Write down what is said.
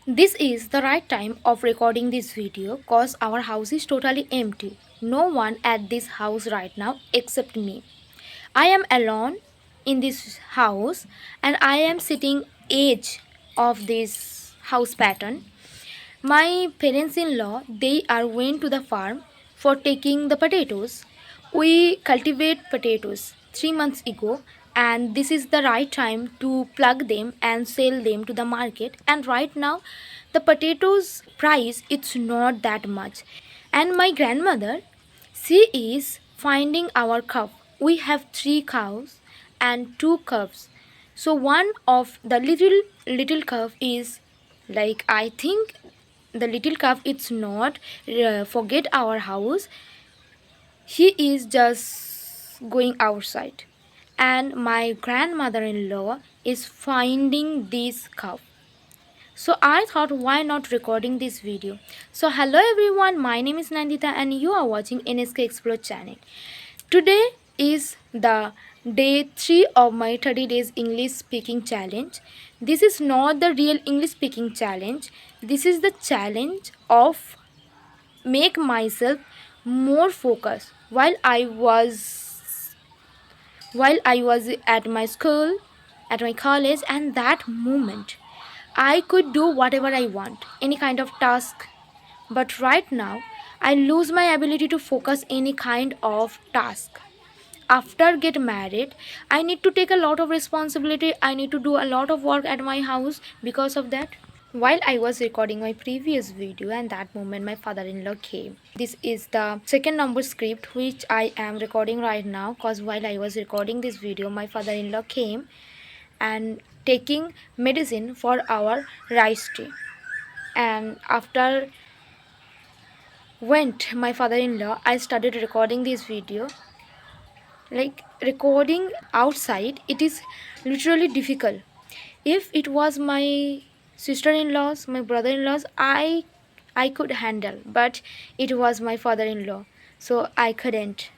This is the right time of recording this video cause our house is totally empty. No one at this house right now except me. I am alone in this house and I am sitting edge of this house pattern. My parents-in-law, they are went to the farm for taking the potatoes. We cultivate potatoes 3 months ago, and this is the right time to plug them and sell them to the market. And right now, the potatoes price it's not that much. And my grandmother, she is finding our cow. We have 3 cows and 2 calves. So one of the little calf is like I think the little calf it's not forget our house. He is just going outside, and my grandmother-in-law is finding this calf. So I thought why not recording this video. So hello everyone, my name is Nandita and you are watching NSK Explore channel. Today is the day 3 of my 30 days English speaking challenge. This is not the real English speaking challenge. This is the challenge of make myself more focused while I was at my school, at my college, and that moment I could do whatever I want, any kind of task. But right now, I lose my ability to focus any kind of task. After get married, I need to take a lot of responsibility. I need to do a lot of work at my house because of that. While I was recording my previous video and that moment my father-in-law came. This is the second number script which I am recording right now cause while I was recording this video my father-in-law came and taking medicine for our rice tree. And after went my father-in-law, I started recording this video. Like recording outside, it is literally difficult. If it was my sister-in-laws, my brother-in-laws, I could handle, but it was my father-in-law, so I couldn't.